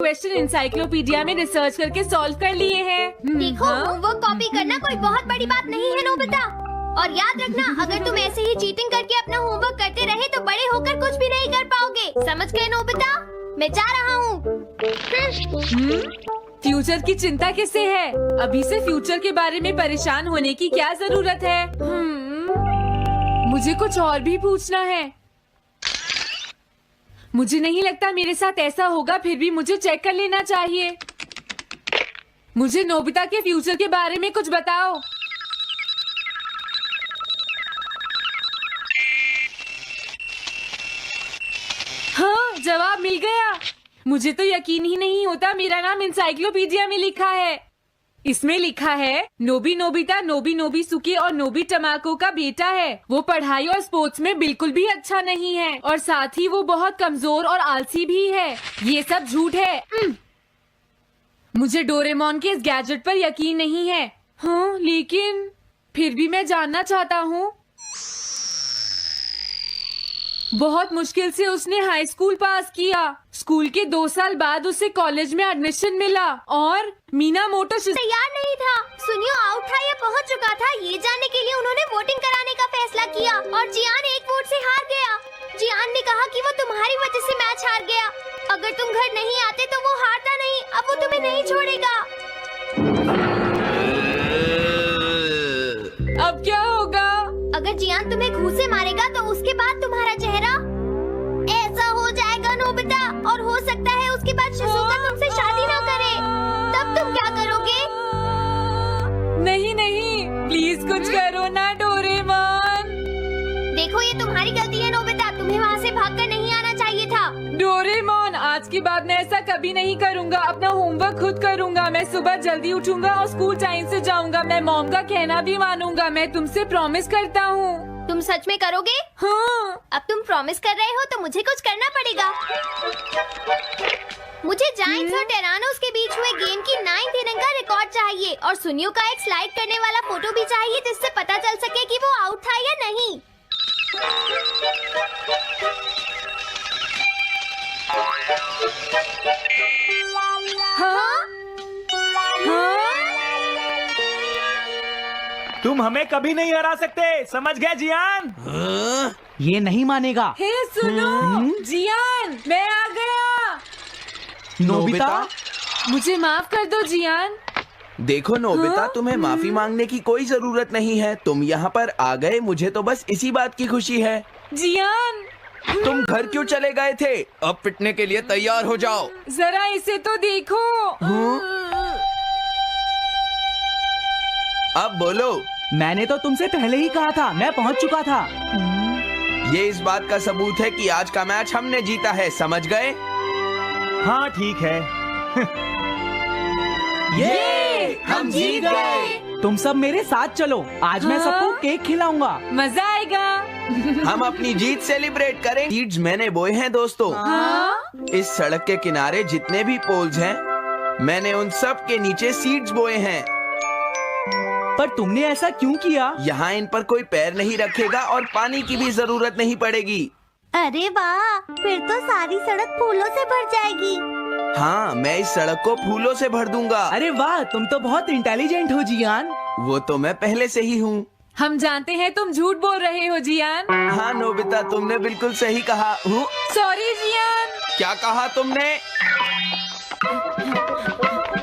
Question encyclopedia में research करके solve कर लिए हैं। देखो, होमवर्क कॉपी करना कोई बहुत बड़ी बात नहीं है नोबिता। और याद रखना, अगर तुम ऐसे ही चीटिंग करके अपना होमवर्क करते रहे तो बड़े होकर कुछ भी नहीं कर पाओगे। समझ गए नोबिता? मैं जा रहा हूँ। फ्यूचर की चिंता किसे है? अभी से फ्यूचर के बारे में परेशान होने की क्या जरूरत है? मुझे कुछ और भी पूछना है। मुझे नहीं लगता मेरे साथ ऐसा होगा, फिर भी मुझे चेक कर लेना चाहिए। मुझे नोबिता के फ्यूचर के बारे में कुछ बताओ। हाँ, जवाब मिल गया। मुझे तो यकीन ही नहीं होता मेरा नाम इंसाइक्लोपीडिया में लिखा है। इसमें लिखा है नोबी नोबिता नोबी नोबिसुके और नोबी टमाको का बेटा है। वो पढ़ाई और स्पोर्ट्स में बिल्कुल भी अच्छा नहीं है और साथ ही वो बहुत कमजोर और आलसी भी है। ये सब झूठ है। मुझे डोरेमोन के इस गैजेट पर यकीन नहीं है। हाँ, लेकिन फिर भी मैं जानना चाहता हूँ। बहुत मुश्किल से उसने हाई स्कूल पास किया। स्कूल के 2 साल बाद उसे कॉलेज में एडमिशन मिला और मीनामोटो तैयार नहीं था। सुनियो आउट था या पहुंच चुका था, ये जानने के लिए उन्होंने वोटिंग कराने का फैसला किया और जियान एक वोट से हार गया। जियान ने कहा कि वो तुम्हारी वजह से मैच हार गया। अगर तुम घर नहीं आते तो वो हारता नहीं। अब वो तुम्हें नहीं छोड़ेगा। अब क्या होगा? अगर जियान तुम्हें घूंसे मारेगा तो उसके बाद तुम्हारा चेहरा ऐसा हो जाएगा नोबिता, और हो सकता है उसके बाद शिज़ुका तुमसे शादी ना करे। तब तुम क्या करोगे? नहीं नहीं, प्लीज कुछ करो ना डोरेमोन। देखो, ये तुम्हारी गलती है नोबिता। तुम्हें वहाँ से भागकर नहीं आना चाहिए था। डोरेमोन, आज के बाद मैं ऐसा कभी नहीं करूँगा। अपना होमवर्क खुद करूँगा। मैं सुबह जल्दी उठूंगा और स्कूल टाइम से जाऊँगा। मैं मॉम का कहना भी मानूंगा। मैं तुमसे प्रॉमिस करता हूँ। तुम सच में करोगे? हाँ। अब तुम प्रॉमिस कर रहे हो तो मुझे कुछ करना पड़ेगा। मुझे जायंट्स और टेरानोस के बीच हुए गेम की 9th इनिंग का रिकॉर्ड चाहिए और सुनियो का एक स्लाइड करने वाला फोटो भी चाहिए, जिससे पता चल सके कि वो आउट था या नहीं। हाँ? हाँ? तुम हमें कभी नहीं हरा सकते, समझ गए जियान? ये नहीं मानेगा। हे सुनो, जियान, मैं आ गया। नोबिता, मुझे माफ कर दो जियान। देखो नोबिता, तुम्हें माफी मांगने की कोई जरूरत नहीं है। तुम यहाँ पर आ गए, मुझे तो बस इसी बात की खुशी है। जियान, तुम घर क्यों चले गए थे? अब पिटने के लिए तैयार हो जाओ। जरा इसे तो देखो। अब बोलो। मैंने तो तुमसे पहले ही कहा था, मैं पहुंच चुका था। ये इस बात का सबूत है कि आज का मैच हमने जीता है, समझ गए? हाँ ठीक है। ये हम जीत गए। तुम सब मेरे साथ चलो, आज मैं सबको केक खिलाऊंगा। मजा आएगा। हम अपनी जीत सेलिब्रेट करें। सीड्स मैंने बोए हैं दोस्तों। हाँ? इस सड़क के किनारे जितने भी पोल्स हैं, मैंने उन सब के नीचे सीड्स बोए हैं। पर तुमने ऐसा क्यों किया? यहाँ इन पर कोई पैर नहीं रखेगा और पानी की भी जरूरत नहीं पड़ेगी। अरे वाह, फिर तो सारी सड़क फूलों से भर जाएगी। हाँ, मैं इस सड़क को फूलों से भर दूंगा। अरे वाह, तुम तो बहुत इंटेलिजेंट हो जियान। वो तो मैं पहले से ही हूँ। हम जानते हैं तुम झूठ बोल रहे हो जियान। हाँ नोबिता, तुमने बिल्कुल सही कहा। Sorry Gian. क्या कहा तुमने?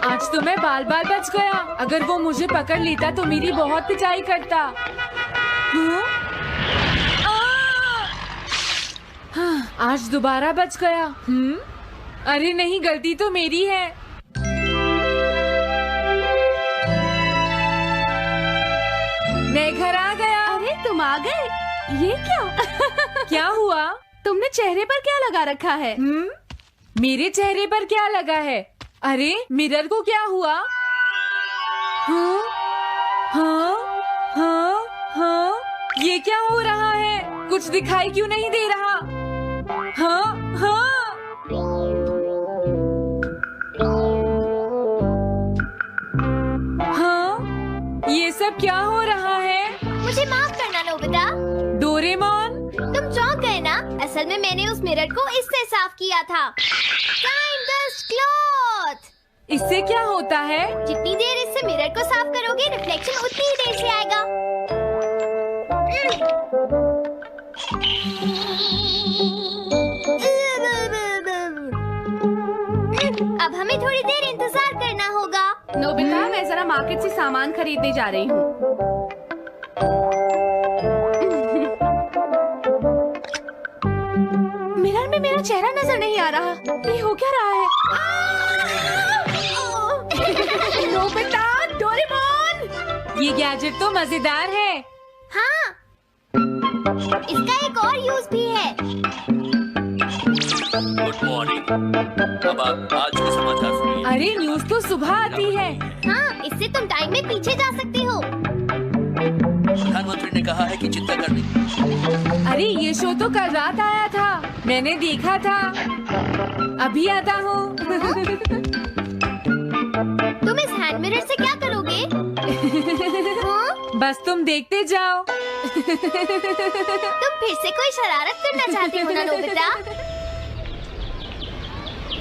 आज तो मैं बाल बाल बच गया। अगर वो मुझे पकड़ लेता तो मेरी बहुत पिटाई करता। आज दोबारा बच गया। अरे नहीं, गलती तो मेरी है। मैं घर आ गया। अरे तुम आ गए, ये क्या? क्या हुआ? तुमने चेहरे पर क्या लगा रखा है? मेरे चेहरे पर क्या लगा है? अरे मिरर को क्या हुआ? हाँ, हाँ, हाँ, हाँ, ये क्या हो रहा है? कुछ दिखाई क्यों नहीं दे रहा? हाँ, हाँ। हाँ, ये सब क्या हो रहा है? मुझे माफ करना नोबिता। डोरेमोन, तुम चौंक गए ना? असल में मैंने उस मिरर को इससे साफ किया था। Time dust cloth! इससे क्या होता है? जितनी देर इससे मिरर को साफ करोगे रिफ्लेक्शन उतनी ही देर से आएगा। अब हमें थोड़ी देर इंतजार करना होगा। नोबिता, मैं जरा मार्केट से सामान खरीदने जा रही हूँ। मिरर में मेरा चेहरा नजर नहीं आ रहा। ये हो क्या रहा है? Nobita, Doraemon! ये गैजेट तो मजेदार है। हाँ, इसका एक और यूज भी है। Good morning. अब आप आज के समाचार सुनिए। अरे न्यूज तो सुबह आती है। हाँ, इससे तुम टाइम में पीछे जा सकते हो। प्रधानमंत्री ने कहा है कि चिंता करने। अरे ये शो तो कल रात आया था, मैंने देखा था। अभी आता हूँ। तुम इस हैंड मिरर से क्या करोगे? हाँ? बस तुम देखते जाओ। तुम फिर से कोई शरारत करना चाहते हो ना नोबिता?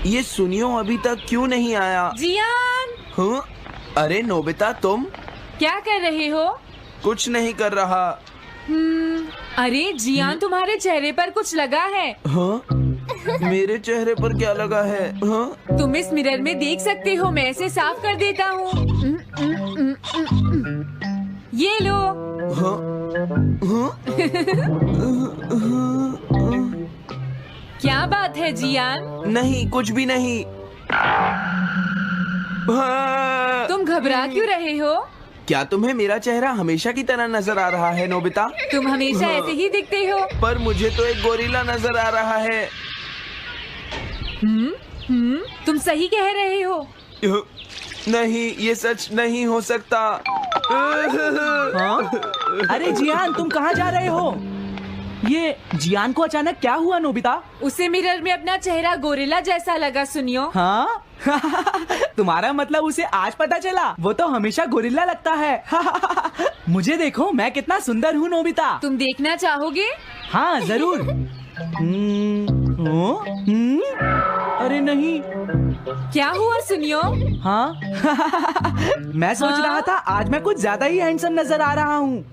ये सुनियो अभी तक क्यों नहीं आया? जियान, हाँ? अरे नोबिता तुम क्या कर रहे हो? कुछ नहीं कर रहा। अरे जियान, तुम्हारे चेहरे पर कुछ लगा है। हाँ? मेरे चेहरे पर क्या लगा है? हाँ? तुम इस मिरर में देख सकते हो, मैं इसे साफ कर देता हूँ। ये लो। हाँ? हाँ? क्या बात है जियान? नहीं, कुछ भी नहीं। हाँ। तुम घबरा क्यों रहे हो? क्या तुम्हें मेरा चेहरा हमेशा की तरह नजर आ रहा है नोबिता? तुम हमेशा ऐसे ही दिखते हो। पर मुझे तो एक गोरिल्ला नजर आ रहा है। तुम सही कह रहे हो। नहीं, ये सच नहीं हो सकता। हाँ? अरे जियान, तुम कहाँ जा रहे हो? ये जियान को अचानक क्या हुआ नोबिता? उसे मिरर में अपना चेहरा गोरिल्ला जैसा लगा। सुनियो। हाँ? तुम्हारा मतलब उसे आज पता चला? वो तो हमेशा गोरिल्ला लगता है। मुझे देखो, मैं कितना सुंदर हूँ नोबिता। तुम देखना चाहोगे? हाँ जरूर। अरे नहीं। क्या हुआ सुनियो? हाँ? मैं सोच रहा था आज मैं कुछ ज्यादा ही हैंडसम नजर आ रहा हूँ।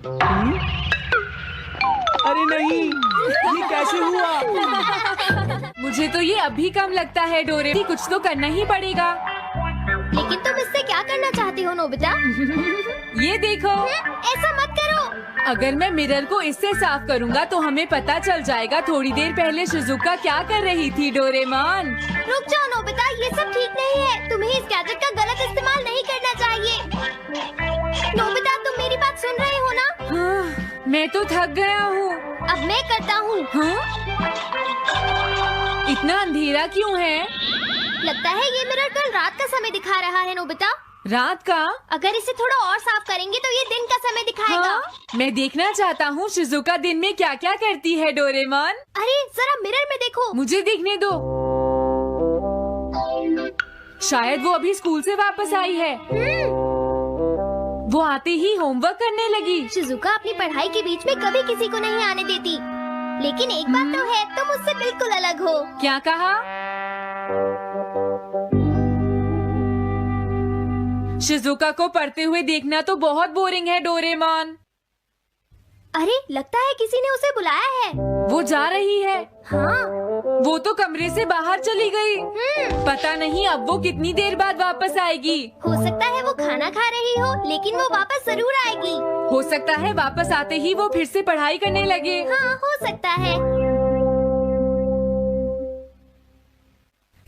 अरे नहीं, ये कैसे हुआ? मुझे तो ये अभी कम लगता है डोरे। कुछ तो करना ही पड़ेगा। लेकिन तुम इससे क्या करना चाहती हो नोबिता? ये देखो। ऐसा मत करो। अगर मैं मिरर को इससे साफ करूंगा तो हमें पता चल जाएगा थोड़ी देर पहले शिजुका क्या कर रही थी। डोरेमोन, रुक जाओ नोबिता, ये सब ठीक नहीं है। तुम्हें इस गैजेट का गलत इस्तेमाल नहीं करना चाहिए। नोबिता, तुम मेरी बात सुन रहे हो ना? हाँ, मैं तो थक गया हूँ। अब मैं करता हूँ। हाँ? इतना अंधेरा क्यों है? लगता है ये मिरर कल रात का समय दिखा रहा है नोबिता। रात का? अगर इसे थोड़ा और साफ करेंगे तो ये दिन का समय दिखाएगा। हाँ? मैं देखना चाहता हूँ शिजुका दिन में क्या क्या करती है। डोरेमोन, अरे जरा मिरर में देखो। मुझे देखने दो। शायद वो अभी स्कूल से वापस आई है। वो आते ही होमवर्क करने लगी। शिजुका अपनी पढ़ाई के बीच में कभी किसी को नहीं आने देती। लेकिन एक बात तो है, तुम उससे बिल्कुल अलग हो। क्या कहा? शिजुका को पढ़ते हुए देखना तो बहुत बोरिंग है डोरेमोन। अरे लगता है किसी ने उसे बुलाया है। वो जा रही है। हाँ। वो तो कमरे से बाहर चली गई। पता नहीं अब वो कितनी देर बाद वापस आएगी। हो सकता है वो खाना खा रही हो, लेकिन वो वापस जरूर आएगी। हो सकता है वापस आते ही वो फिर से पढ़ाई करने लगे। हाँ, हो सकता है।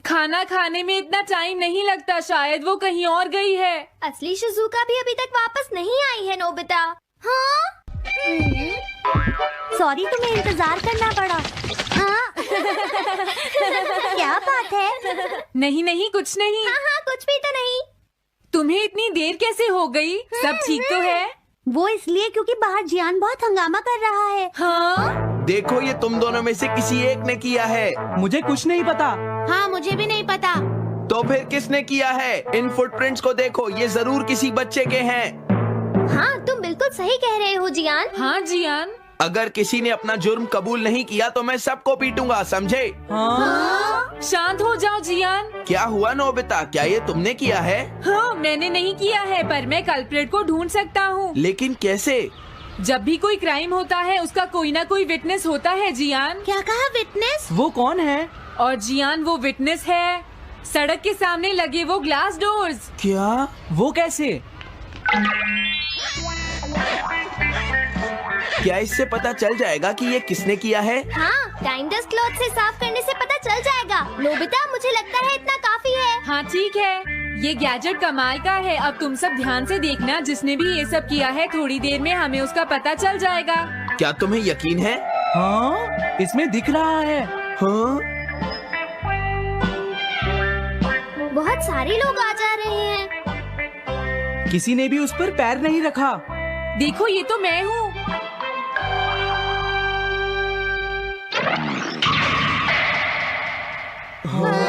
खाना खाने में इतना टाइम नहीं लगता, शायद वो कहीं और गई है। असली शिजुका भी अभी तक वापस नहीं आई है नोबिता। हाँ? सॉरी, तुम्हें इंतजार करना पड़ा। हाँ? क्या बात है? नहीं नहीं, कुछ नहीं। हाँ हाँ, कुछ भी तो नहीं। तुम्हें इतनी देर कैसे हो गई? सब ठीक तो है? वो इसलिए क्योंकि बाहर जियान बहुत हंगामा कर रहा है। हाँ? देखो, ये तुम दोनों में से किसी एक ने किया है। मुझे कुछ नहीं पता। हाँ, मुझे भी नहीं पता। तो फिर किसने किया है? इन फुटप्रिंट्स को देखो, ये जरूर किसी बच्चे के हैं। हाँ, तुम बिल्कुल सही कह रहे हो जियान। हाँ जियान, अगर किसी ने अपना जुर्म कबूल नहीं किया तो मैं सबको पीटूंगा, समझे? हाँ? शांत हो जाओ जियान। क्या हुआ नोबिता, क्या ये तुमने किया है? हाँ, मैंने नहीं किया है, पर मैं कल्प्रेट को ढूंढ सकता हूँ। लेकिन कैसे? जब भी कोई क्राइम होता है उसका कोई ना कोई विटनेस होता है जियान। क्या कहा विटनेस? वो कौन है? और जियान वो विटनेस है। सड़क के सामने लगे वो ग्लास डोर्स। क्या? वो कैसे? क्या इससे पता चल जाएगा कि ये किसने किया है? हाँ, टाइम डस्ट क्लॉथ से साफ करने से पता चल जाएगा। नोबिता, मुझे लगता है इतना काफी है। हाँ ठीक है, ये गैजेट कमाल का है। अब तुम सब ध्यान से देखना, जिसने भी ये सब किया है थोड़ी देर में हमें उसका पता चल जाएगा। क्या तुम्हें यकीन है? हाँ, इसमें दिख रहा है। हाँ? बहुत सारे लोग आ जा रहे हैं। किसी ने भी उस पर पैर नहीं रखा। देखो, ये तो मैं हूँ। हाँ?